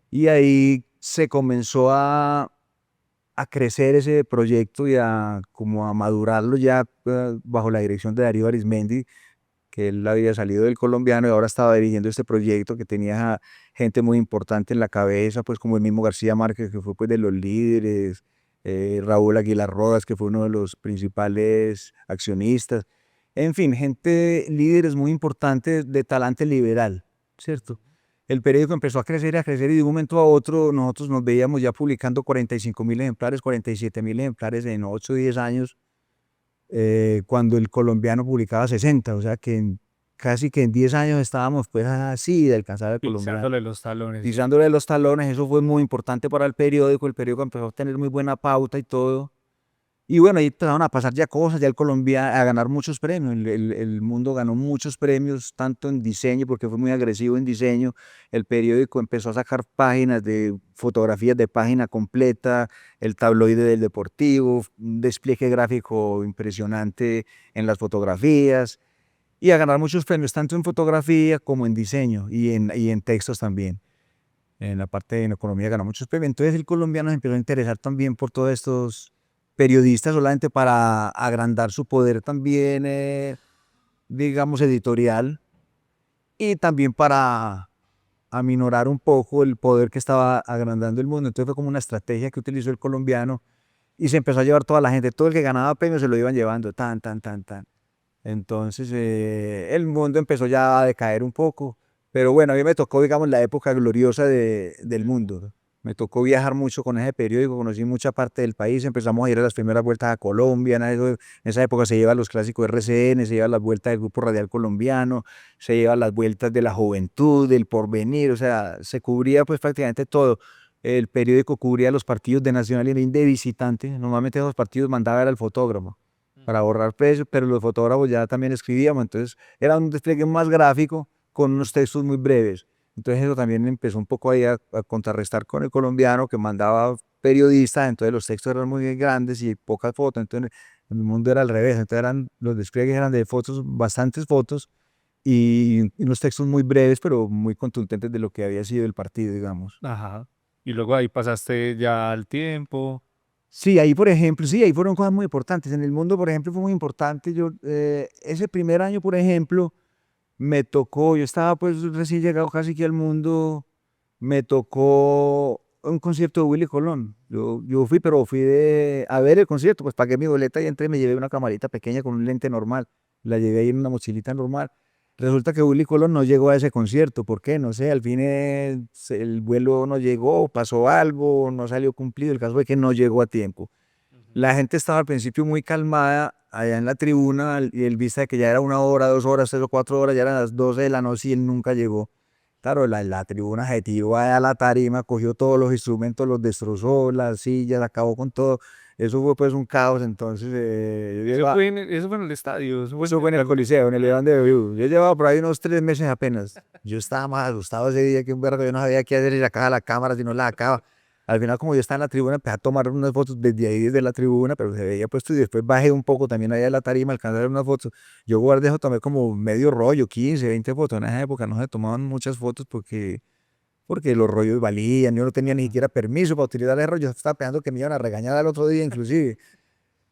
B: Y ahí se comenzó a crecer ese proyecto y como a madurarlo ya bajo la dirección de Darío Arizmendi, que él había salido del Colombiano y ahora estaba dirigiendo este proyecto que tenía gente muy importante en la cabeza, pues como el mismo García Márquez, que fue pues de los líderes, Raúl Aguilar Rodas, que fue uno de los principales accionistas, en fin, gente, líderes muy importantes de talante liberal, ¿cierto? El periódico empezó a crecer y de un momento a otro nosotros nos veíamos ya publicando 45.000 ejemplares, 47.000 ejemplares en 8 o 10 años, cuando el colombiano publicaba 60, o sea que casi que en 10 años estábamos pues así de alcanzar al colombiano,
A: Pisándole los talones.
B: pisándole los talones. Eso fue muy importante para el periódico empezó a tener muy buena pauta y todo. Y bueno, ahí empezaron a pasar ya cosas, ya el Colombia a ganar muchos premios, el Mundo ganó muchos premios, tanto en diseño, porque fue muy agresivo en diseño, el periódico empezó a sacar páginas de fotografías de página completa, el tabloide del Deportivo, un despliegue gráfico impresionante en las fotografías, y a ganar muchos premios, tanto en fotografía como en diseño y en textos también. en la parte de economía ganó muchos premios. Entonces el colombiano se empezó a interesar también por todos estos periodistas solamente para agrandar su poder también, digamos, editorial y también para aminorar un poco el poder que estaba agrandando el mundo. Entonces fue como una estrategia que utilizó el colombiano y se empezó a llevar toda la gente, todo el que ganaba premios se lo iban llevando, tan, tan, tan, tan. Entonces el mundo empezó ya a decaer un poco, pero bueno, a mí me tocó, digamos, la época gloriosa del mundo. Me tocó viajar mucho con ese periódico, conocí mucha parte del país, empezamos a ir a las primeras vueltas a Colombia, en esa época se lleva los clásicos RCN, se lleva las vueltas del Grupo Radial Colombiano, se lleva las vueltas de la Juventud, del Porvenir, o sea, se cubría pues prácticamente todo. El periódico cubría los partidos de Nacional y de visitante, normalmente esos partidos mandaba era el fotógrafo para ahorrar precios, pero los fotógrafos ya también escribíamos, entonces era un despliegue más gráfico con unos textos muy breves. Entonces eso también empezó un poco ahí a contrarrestar con el colombiano que mandaba periodistas, entonces los textos eran muy grandes y pocas fotos, entonces en el mundo era al revés, entonces los despliegues eran de fotos, bastantes fotos y unos textos muy breves, pero muy contundentes de lo que había sido el partido, digamos.
A: Ajá. Y luego ahí pasaste ya al tiempo.
B: Sí, ahí por ejemplo, sí, ahí fueron cosas muy importantes. En el mundo, por ejemplo, fue muy importante. Yo, ese primer año, por ejemplo, me tocó, yo estaba pues recién llegado casi que al mundo, me tocó un concierto de Willy Colón. Yo fui, pero fui a ver el concierto, pues pagué mi boleta y entré, me llevé una camarita pequeña con un lente normal, la llevé ahí en una mochilita normal. Resulta que Willy Colón no llegó a ese concierto, ¿por qué? No sé, al fin el vuelo no llegó, pasó algo, no salió cumplido, el caso fue que no llegó a tiempo.
A: Ujú.
B: La gente estaba al principio muy calmada allá en la tribuna y él vista de que ya era 1 hora, 2 horas, 3 o 4 horas, ya eran las 12 de la noche y él nunca llegó. Claro, la tribuna se tiró a la tarima, cogió todos los instrumentos, los destrozó, las sillas, acabó con todo. Eso fue pues un caos, entonces yo llevaba,
A: Eso fue en el estadio, eso fue
B: eso fue en el Coliseo, en el León de Beirut. Yo llevaba por ahí unos 3 meses apenas. Yo estaba más asustado ese día que un vergo, yo no sabía qué hacer y sacaba la cámara si no la sacaba. Al final, como yo estaba en la tribuna, empecé a tomar unas fotos desde ahí, desde la tribuna, pero se veía puesto y después bajé un poco también allá de la tarima, alcancé a ver unas fotos. Yo guardé eso, tomé como medio rollo, 15, 20 fotos. En esa época no se tomaban muchas fotos porque los rollos valían, yo no tenía ni siquiera permiso para utilizar el rollo, estaba pensando que me iban a regañar al otro día inclusive.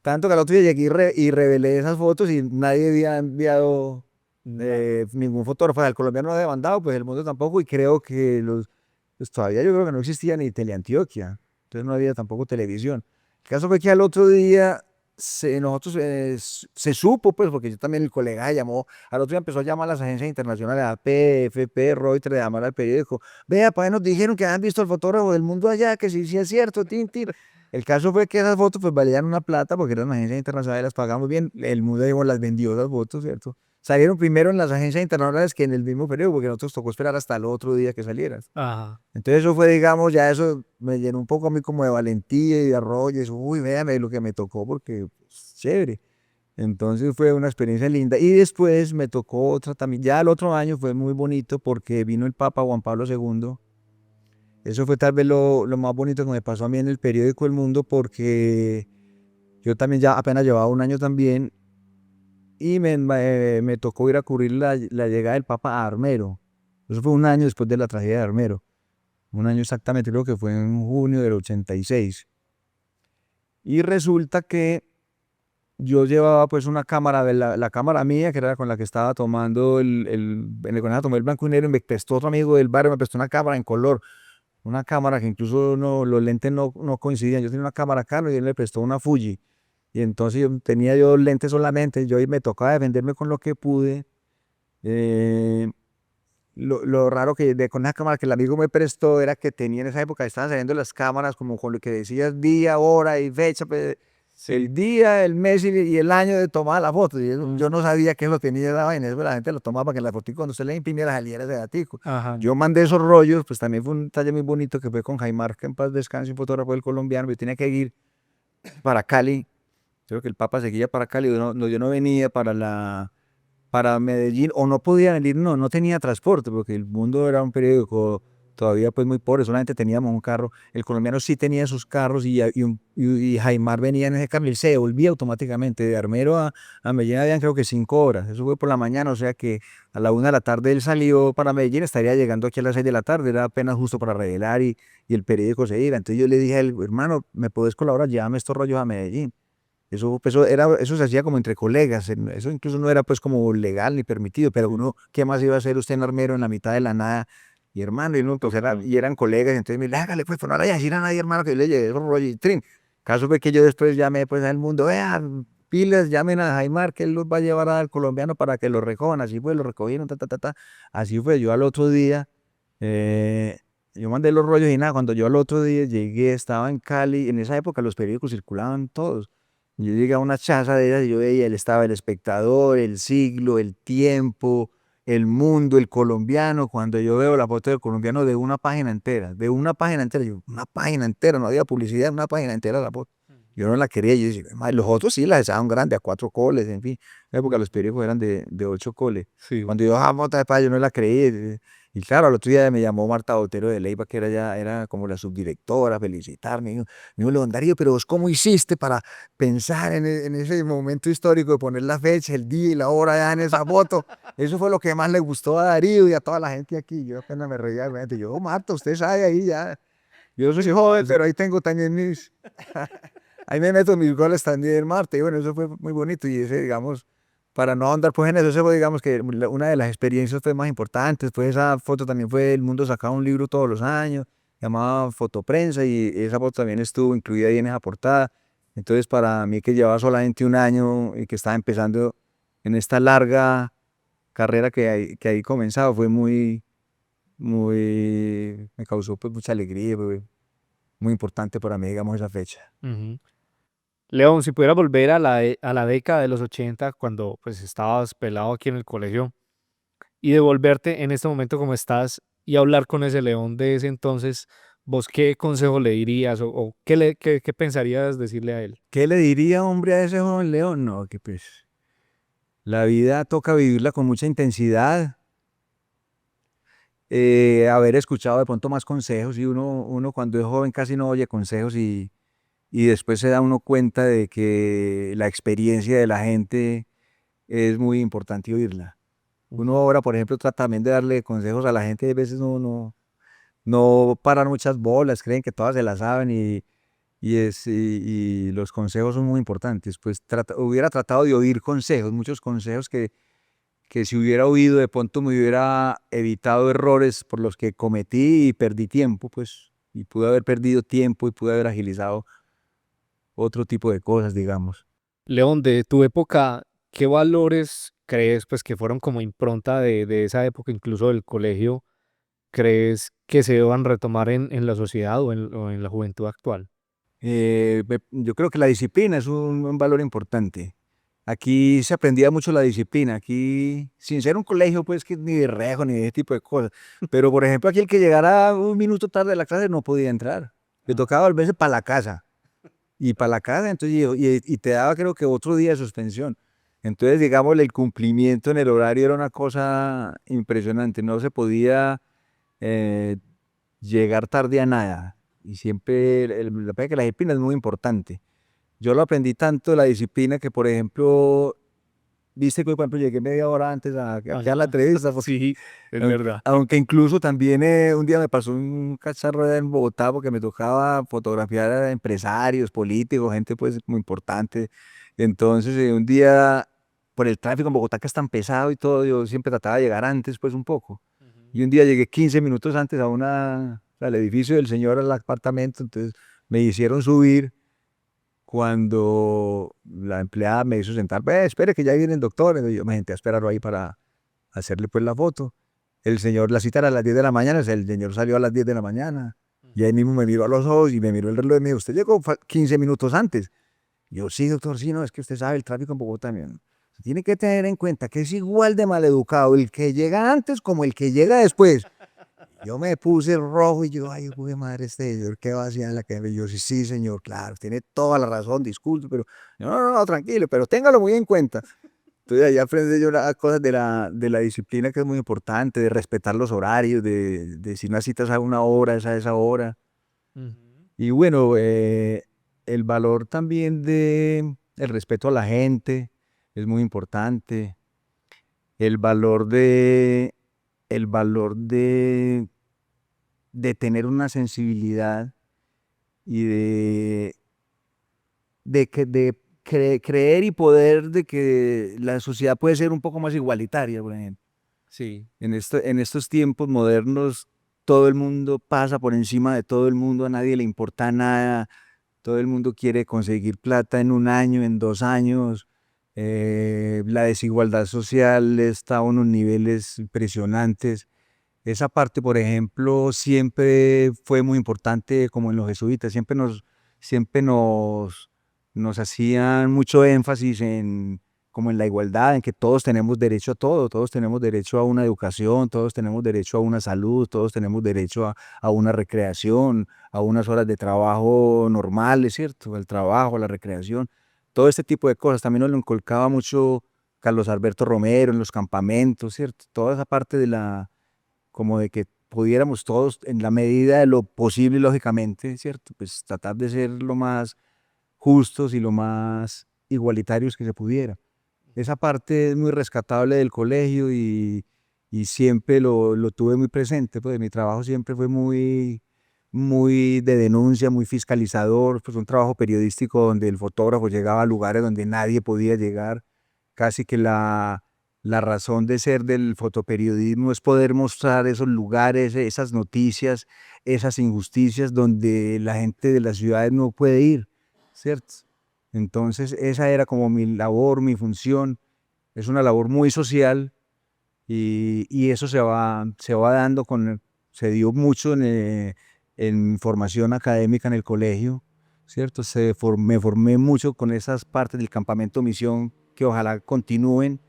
B: Tanto que al otro día llegué y revelé esas fotos y nadie había enviado ningún fotógrafo. El colombiano no ha demandado, pues el mundo tampoco. Y creo que pues todavía yo creo que no existía ni Teleantioquia. Entonces no había tampoco televisión. El caso fue que al otro día nosotros se supo, pues, porque yo también el colega llamó, al otro día empezó a llamar a las agencias internacionales, a PFP, Reuters, a llamar al periódico. Vea, pues nos dijeron que habían visto al fotógrafo del mundo allá, que sí, sí es cierto, tin, tin. El caso fue que esas fotos pues valían una plata porque eran agencias internacionales, las pagamos bien, el mundo digamos, las vendió esas fotos, ¿cierto? Salieron primero en las agencias internacionales que en el mismo periodo, porque nosotros tocó esperar hasta el otro día que salieran.
A: Ajá.
B: Entonces eso fue, digamos, ya eso me llenó un poco a mí como de valentía y de arroyo, y eso, uy, véame lo que me tocó porque pues, chévere. Entonces fue una experiencia linda. Y después me tocó otra también, ya el otro año fue muy bonito porque vino el Papa Juan Pablo II. Eso fue tal vez lo más bonito que me pasó a mí en el periódico El Mundo porque yo también ya apenas llevaba un año también y me tocó ir a cubrir la llegada del Papa a Armero. Eso fue un año después de la tragedia de Armero. Un año exactamente, creo que fue en junio del 86. Y resulta que yo llevaba pues una cámara, la cámara mía, que era con la que estaba tomando en el que tomé el blanco y negro, y me prestó otro amigo del barrio, me prestó una cámara en color. Una cámara que incluso no, los lentes no coincidían. Yo tenía una cámara Canon y él me prestó una Fuji. Y entonces tenía yo lentes solamente. Yo ahí me tocaba defenderme con lo que pude. Eh, lo raro con esa cámara que el amigo me prestó era que tenía en esa época, estaban saliendo las cámaras como con lo que decías día, hora y fecha, pues,
A: Sí.
B: el día, el mes y el año de tomar la foto. Y yo no sabía que eso tenía esa vaina. Eso la gente lo tomaba para que la foto cuando usted le imprimía las saliera ese datico.
A: Ajá.
B: Yo mandé esos rollos, pues también fue un talle muy bonito que fue con Jaimar, que en paz descanse, un fotógrafo del colombiano. Yo tenía que ir para Cali. Creo que el Papa seguía para Cali. Yo no venía para Medellín o no podía venir, no tenía transporte porque El Mundo era un periódico todavía pues muy pobres, solamente teníamos un carro. El colombiano sí tenía sus carros y Jaimar venía en ese carro y él se devolvía automáticamente. De Armero a Medellín habían creo que 5 horas. Eso fue por la mañana, o sea que a la 1 de la tarde él salió para Medellín, estaría llegando aquí a las 6 de la tarde, era apenas justo para revelar y el periódico se iba. Entonces yo le dije a él, hermano, ¿me podés colaborar? Llévame estos rollos a Medellín. Eso, pues, eso se hacía como entre colegas, eso incluso no era pues como legal ni permitido, pero uno, ¿qué más iba a hacer usted en Armero en la mitad de la nada? Y hermano, y, uno, pues, y eran colegas, entonces me dice, hágale pues, no le vaya a decir a nadie, hermano, que yo le llevé esos rollos y trin. Caso fue que yo después llamé pues al mundo, vean, pilas, llamen a Jaimar, que él los va a llevar al colombiano para que lo recojan, así fue, lo recogieron, ta, ta, ta, ta. Así fue, yo al otro día, yo mandé los rollos y nada, cuando yo al otro día llegué, estaba en Cali, en esa época los periódicos circulaban todos. Yo llegué a una chaza de ellas y yo veía, él estaba El Espectador, El Siglo, El Tiempo, El Mundo, El Colombiano. Cuando yo veo la foto del colombiano de una página entera, yo, una página entera, no había publicidad, una página entera la foto. Yo no la quería, yo decía, "Mae, los otros sí las echaban grande, a 4 coles, en fin. En la época los periódicos eran de 8 coles.
A: Sí.
B: Cuando yo, mota de paz, yo no la creí. Y claro, al otro día me llamó Marta Botero de Leiva, que era como la subdirectora, a felicitarme. Me dijo, León Darío, pero vos cómo hiciste para pensar en ese momento histórico de poner la fecha, el día y la hora ya en esa foto? Eso fue lo que más le gustó a Darío y a toda la gente aquí. Yo apenas me reía, obviamente. Yo, Marta, usted sabe ahí ya. Yo soy joven, pero ahí tengo también mis... ahí me meto mis goles también, Marta. Y bueno, eso fue muy bonito. Y ese, digamos, para no andar pues en eso, ese fue, digamos, que una de las experiencias pues, más importantes. Pues esa foto también fue, El Mundo sacaba un libro todos los años, llamaba Fotoprensa, y esa foto también estuvo incluida ahí en esa portada. Entonces, para mí que llevaba solamente un año y que estaba empezando en esta larga carrera que ahí comenzaba, fue me causó pues mucha alegría, fue muy importante para mí, digamos, esa fecha.
A: Ujú. León, si pudieras volver a la década de los 80, cuando pues estabas pelado aquí en el colegio, y devolverte en este momento como estás y hablar con ese León de ese entonces, ¿vos qué consejo le dirías o qué pensarías decirle a él?
B: ¿Qué le diría, hombre, a ese joven León? No, que pues la vida toca vivirla con mucha intensidad, haber escuchado de pronto más consejos, y uno cuando es joven casi no oye consejos y después se da uno cuenta de que la experiencia de la gente es muy importante oírla. Uno ahora, por ejemplo, trata también de darle consejos a la gente, y a veces no paran muchas bolas, creen que todas se las saben y los consejos son muy importantes. Pues hubiera tratado de oír consejos, muchos consejos que si hubiera oído de pronto me hubiera evitado errores por los que cometí y perdí tiempo, pues, y pude haber perdido tiempo y pude haber agilizado otro tipo de cosas, digamos.
A: León, de tu época, ¿qué valores crees pues que fueron como impronta de esa época, incluso del colegio, crees que se deban retomar en la sociedad o en la juventud actual?
B: Yo creo que la disciplina es un valor importante. Aquí se aprendía mucho la disciplina, aquí, sin ser un colegio, pues, que ni de rejo, ni de ese tipo de cosas. Pero, por ejemplo, aquí el que llegara un minuto tarde a la clase no podía entrar. Le tocaba volverse para la casa. Y para la casa, entonces, y te daba, creo que otro día de suspensión. Entonces, digamos, el cumplimiento en el horario era una cosa impresionante. No se podía eh, llegar tarde a nada. Y siempre, la verdad que la disciplina es muy importante. Yo lo aprendí tanto, la disciplina, que por ejemplo, viste que por ejemplo llegué media hora antes a la entrevista, porque
A: Sí, es
B: aunque,
A: verdad.
B: aunque incluso también un día me pasó un cacharro en Bogotá porque me tocaba fotografiar a empresarios, políticos, gente pues muy importante. Entonces un día por el tráfico en Bogotá que es tan pesado y todo, yo siempre trataba de llegar antes pues un poco. Y un día llegué 15 minutos antes al edificio del señor, al apartamento, entonces me hicieron subir. Cuando la empleada me hizo sentar, ve, espere que ya viene el doctor, entonces yo me senté a esperarlo ahí para hacerle pues la foto. El señor, la cita era a las 10 de la mañana, o sea, el señor salió a las 10 de la mañana y ahí mismo me miró a los ojos y me miró el reloj y me dijo, usted llegó 15 minutos antes. Yo, sí, doctor, sí, no, es que usted sabe el tráfico en Bogotá. Tiene que tener en cuenta que es igual de maleducado el que llega antes como el que llega después. Yo me puse rojo y yo, ay, güey, madre, este señor, ¿qué va a hacer en la calle? Yo, sí, sí, señor, claro, tiene toda la razón, disculpe, pero, no, no, no, tranquilo, pero téngalo muy en cuenta. Entonces ahí aprendí yo cosas de la disciplina que es muy importante, de respetar los horarios, de si una cita es a una hora, es a esa hora.
A: Ujú.
B: Y bueno, el valor también de el respeto a la gente es muy importante. El valor de, el valor de tener una sensibilidad y de creer y poder de que la sociedad puede ser un poco más igualitaria, por ejemplo.
A: Sí.
B: En estos tiempos modernos, todo el mundo pasa por encima de todo el mundo, a nadie le importa nada, todo el mundo quiere conseguir plata en un año, en 2 años. La desigualdad social está a unos niveles impresionantes. Esa parte, por ejemplo, siempre fue muy importante, como en los jesuitas, siempre nos hacían mucho énfasis en, como en la igualdad, en que todos tenemos derecho a todo, todos tenemos derecho a una educación, todos tenemos derecho a una salud, todos tenemos derecho a una recreación, a unas horas de trabajo normales, ¿cierto? El trabajo, la recreación, todo este tipo de cosas. También nos lo inculcaba mucho Carlos Alberto Romero en los campamentos, ¿cierto? Toda esa parte de la como de que pudiéramos todos, en la medida de lo posible, lógicamente, ¿cierto? Pues tratar de ser lo más justos y lo más igualitarios que se pudiera. Esa parte es muy rescatable del colegio y siempre lo tuve muy presente, pues mi trabajo siempre fue muy de denuncia, muy fiscalizador, pues un trabajo periodístico donde el fotógrafo llegaba a lugares donde nadie podía llegar, casi que la razón de ser del fotoperiodismo es poder mostrar esos lugares, esas noticias, esas injusticias donde la gente de las ciudades no puede ir, ¿cierto? Entonces esa era como mi labor, mi función. Es una labor muy social y eso se va dando se dio mucho en formación académica en el colegio, ¿cierto? Me formé mucho con esas partes del campamento misión que ojalá continúen,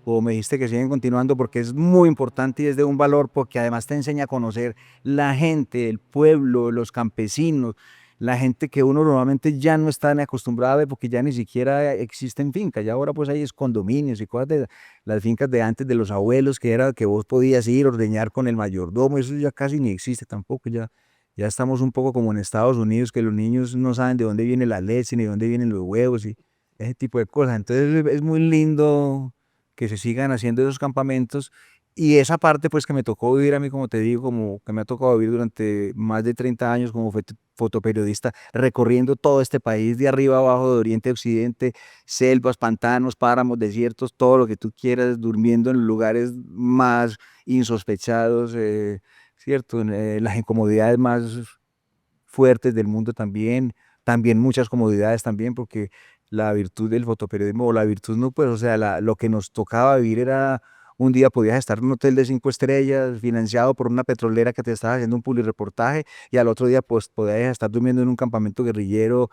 B: o me dijiste que siguen continuando porque es muy importante y es de un valor porque además te enseña a conocer la gente, el pueblo, los campesinos, la gente que uno normalmente ya no está ni acostumbrado a ver porque ya ni siquiera existen fincas, ya ahora pues hay es condominios y cosas de las fincas de antes de los abuelos que era que vos podías ir, ordeñar con el mayordomo, eso ya casi ni existe tampoco, ya estamos un poco como en Estados Unidos que los niños no saben de dónde viene la leche ni de dónde vienen los huevos y ese tipo de cosas, entonces es muy lindo que se sigan haciendo esos campamentos y esa parte pues que me tocó vivir a mí, como te digo, como que me ha tocado vivir durante más de 30 años como fotoperiodista, recorriendo todo este país de arriba a abajo, de oriente a occidente, selvas, pantanos, páramos, desiertos, todo lo que tú quieras, durmiendo en lugares más insospechados, ¿cierto? En, las incomodidades más fuertes del mundo también, también muchas comodidades también, porque la virtud del fotoperiodismo, o la virtud no, pues, o sea, lo que nos tocaba vivir era, un día podías estar en un hotel de 5 estrellas, financiado por una petrolera que te estaba haciendo un publireportaje, y al otro día, pues, podías estar durmiendo en un campamento guerrillero,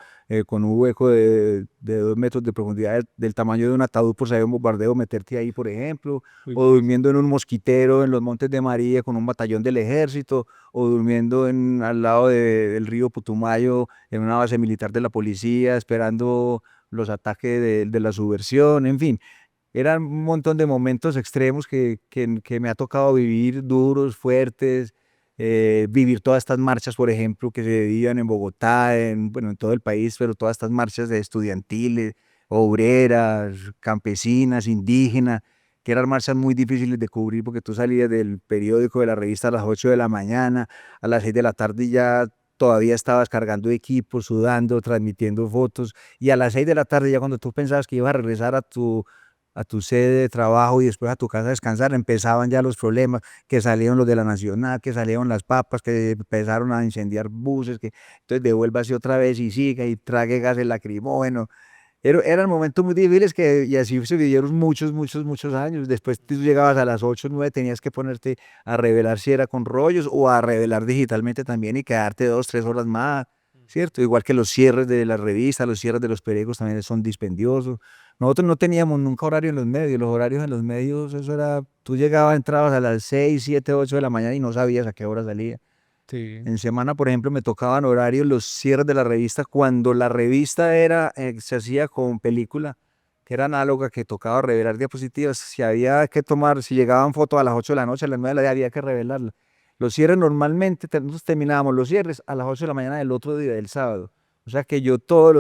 B: con un hueco de 2 metros de profundidad, del tamaño de un ataúd por si hay un bombardeo, meterte ahí, por ejemplo,
A: Uy,
B: o durmiendo en un mosquitero en los Montes de María con un batallón del ejército, o durmiendo al lado del río Putumayo en una base militar de la policía, esperando los ataques de la subversión, en fin, eran un montón de momentos extremos que me ha tocado vivir, duros, fuertes, vivir todas estas marchas, por ejemplo, que se vivían en Bogotá, bueno, en todo el país, pero todas estas marchas de estudiantiles, obreras, campesinas, indígenas, que eran marchas muy difíciles de cubrir porque tú salías del periódico, de la revista a las 8 de la mañana, a las 6 de la tarde ya todavía estabas cargando equipos, sudando, transmitiendo fotos, y a las 6 de la tarde ya cuando tú pensabas que ibas a regresar a tu sede de trabajo y después a tu casa a descansar, empezaban ya los problemas, que salieron los de la Nacional, que salieron las papas, que empezaron a incendiar buses, que entonces devuélvase otra vez y siga y trague gases lacrimógenos. Eran momentos muy difíciles y así se vivieron muchos años. Después tú llegabas a las 8 9 tenías que ponerte a revelar si era con rollos o a revelar digitalmente también y quedarte 2, 3 horas más, ¿cierto? Igual que los cierres de la revista, los cierres de los periódicos también son dispendiosos. Nosotros no teníamos nunca horario en los medios. Los horarios en los medios, eso era, tú llegabas, entrabas a las 6 7 8 de la mañana y no sabías a qué hora salía.
A: sí.
B: En semana, por ejemplo, me tocaban horarios los cierres de la revista cuando la revista se hacía con película. que era análoga, que tocaba revelar diapositivas. Si había que tomar, si llegaban fotos a las 8 de la noche, a las 9 de la noche, había que revelarla. Los cierres normalmente, nosotros terminábamos los cierres a las 8 de la mañana del otro día, del sábado. O sea que yo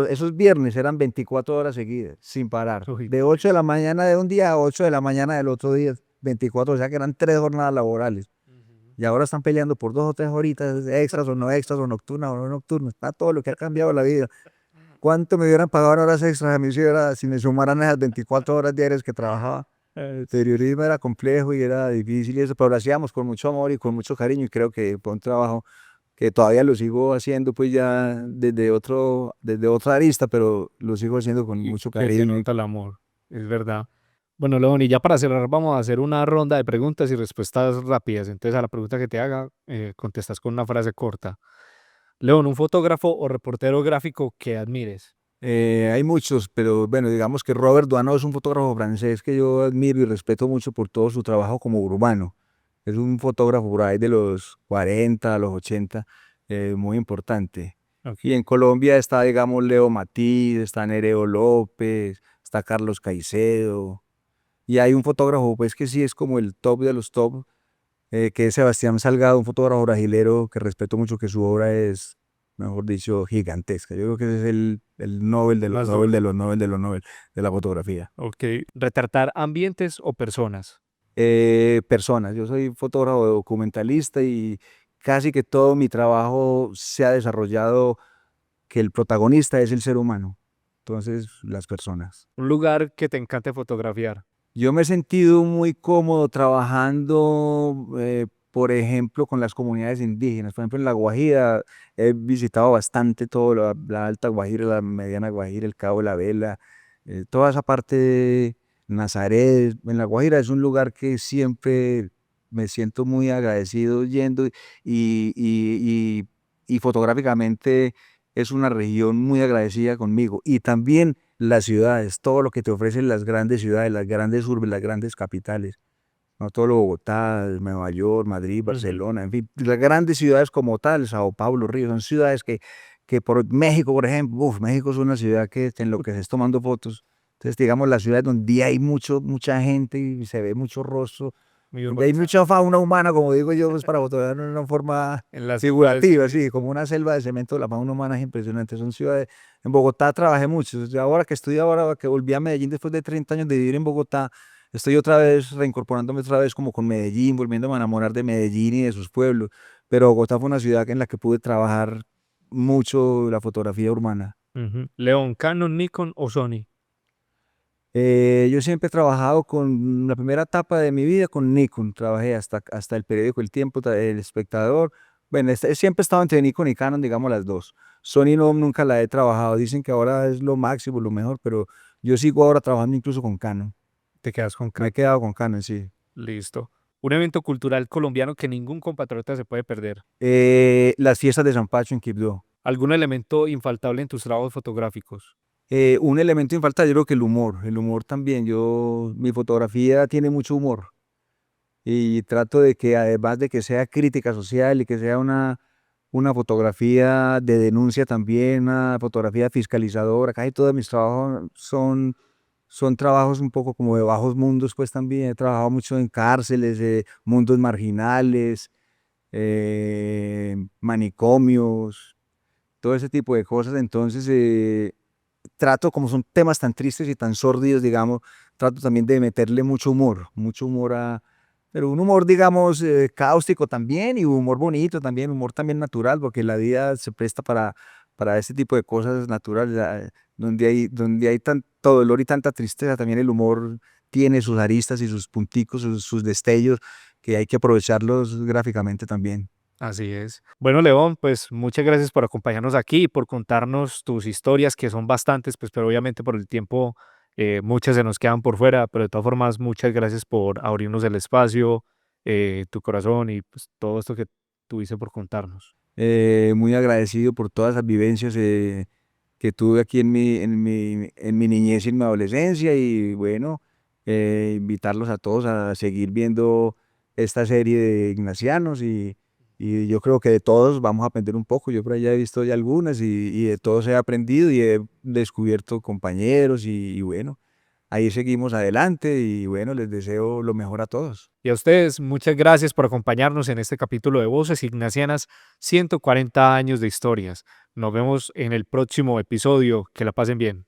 B: esos viernes eran 24 horas seguidas, sin parar.
A: Uy,
B: De 8 de la mañana de un día a 8 de la mañana del otro día, 24, o sea que eran 3 jornadas laborales.
A: ujú.
B: Y ahora están peleando por 2 o 3 horitas extras o nocturnas o no nocturnas. Está todo lo que ha cambiado la vida. ¿Cuánto me hubieran pagado en horas extras a mí si me sumaran esas 24 horas diarias que trabajaba? El periodismo era complejo y era difícil y eso, pero lo hacíamos con mucho amor y con mucho cariño y creo que fue un trabajo que todavía lo sigo haciendo pues ya desde otra arista, pero lo sigo haciendo con
A: Y
B: mucho
A: que se
B: cariño.
A: nota el amor, es verdad. Bueno, León, y ya para cerrar vamos a hacer una ronda de preguntas y respuestas rápidas. Entonces, a la pregunta que te haga, contestas con una frase corta. León, un fotógrafo o reportero gráfico que admires.
B: Hay muchos, pero bueno, digamos que Robert Doisneau es un fotógrafo francés que yo admiro y respeto mucho por todo su trabajo como urbano. Es un fotógrafo por ahí de los 40 a los 80, muy importante. Y
A: Ok.
B: en Colombia está, digamos, Leo Matiz, está Nereo López, está Carlos Caicedo. Y hay un fotógrafo, pues, que sí es como el top de los top, que es Sebastián Salgado, un fotógrafo brasilero que respeto mucho, que su obra es, mejor dicho, gigantesca. Yo creo que ese es el Nobel de los
A: Más
B: Nobel
A: duro.
B: de los Nobel de los Nobel de la fotografía.
A: Ok. Retratar ambientes o personas.
B: Personas, yo soy fotógrafo documentalista y casi que todo mi trabajo se ha desarrollado que el protagonista es el ser humano, entonces las personas.
A: Un lugar que te encante fotografiar.
B: Yo me he sentido muy cómodo trabajando, por ejemplo, con las comunidades indígenas. Por ejemplo, en La Guajira he visitado bastante todo, la Alta Guajira, la Mediana Guajira, el Cabo de la Vela, toda esa parte de Nazaret. En La Guajira es un lugar que siempre me siento muy agradecido yendo y fotográficamente es una región muy agradecida conmigo. Y también las ciudades, todo lo que te ofrecen las grandes ciudades, las grandes urbes, las grandes capitales, no todo lo Bogotá, Nueva York, Madrid,
A: Ujú.
B: Barcelona, en fin, las grandes ciudades como tal, Sao Paulo, Río, son ciudades que por México, por ejemplo, México es una ciudad que te enloqueces tomando fotos. Entonces, digamos, las ciudades donde hay mucha gente y se ve mucho rostro,
A: Muy
B: donde hay
A: urbanizado.
B: mucha fauna humana, como digo yo, pues para fotografiar de una forma
A: En las ciudades
B: figurativa,
A: que...
B: así, como una selva de cemento, la fauna humana es impresionante, son ciudades, en Bogotá trabajé mucho, ahora que estoy ahora que volví a Medellín después de 30 años de vivir en Bogotá, estoy otra vez reincorporándome otra vez como con Medellín, volviéndome a enamorar de Medellín y de sus pueblos, pero Bogotá fue una ciudad en la que pude trabajar mucho la fotografía urbana.
A: Ujú. León, Canon, Nikon o Sony.
B: Yo siempre he trabajado con la primera etapa de mi vida con Nikon, trabajé hasta el periódico El Tiempo, El Espectador. Bueno, siempre he estado entre Nikon y Canon, digamos las dos. Sony no, nunca la he trabajado, dicen que ahora es lo máximo, lo mejor, pero yo sigo ahora trabajando incluso con Canon.
A: Te quedas con
B: Me he
A: Canon.
B: quedado con Canon, sí.
A: Listo. Un evento cultural colombiano que ningún compatriota se puede perder.
B: Las fiestas de San Pacho en Quibdó.
A: ¿Algún elemento infaltable en tus trabajos fotográficos?
B: Un elemento infaltable, yo creo que el humor también. Mi fotografía tiene mucho humor. Y trato de que además de que sea crítica social y que sea una fotografía de denuncia también, una fotografía fiscalizadora, casi todos mis trabajos son trabajos un poco como de bajos mundos, pues también he trabajado mucho en cárceles, mundos marginales, manicomios, todo ese tipo de cosas, entonces trato, como son temas tan tristes y tan sórdidos, digamos, trato también de meterle mucho humor pero un humor, digamos, cáustico también y humor bonito también, humor también natural, porque la vida se presta para este tipo de cosas naturales, donde hay tanto dolor y tanta tristeza, también el humor tiene sus aristas y sus punticos, sus destellos, que hay que aprovecharlos gráficamente también.
A: Así es. Bueno, León, pues muchas gracias por acompañarnos aquí y por contarnos tus historias, que son bastantes, pues, pero obviamente por el tiempo muchas se nos quedan por fuera, pero de todas formas, muchas gracias por abrirnos el espacio, tu corazón y pues todo esto que tuviste por contarnos.
B: Muy agradecido por todas las vivencias que tuve aquí en mi niñez y en mi adolescencia y bueno, invitarlos a todos a seguir viendo esta serie de ignacianos y yo creo que de todos vamos a aprender un poco. Yo por allá he visto ya algunas y de todos he aprendido y he descubierto compañeros y bueno, ahí seguimos adelante y bueno, les deseo lo mejor a todos.
A: Y a ustedes, muchas gracias por acompañarnos en este capítulo de Voces Ignacianas, 140 años de historias. Nos vemos en el próximo episodio. Que la pasen bien.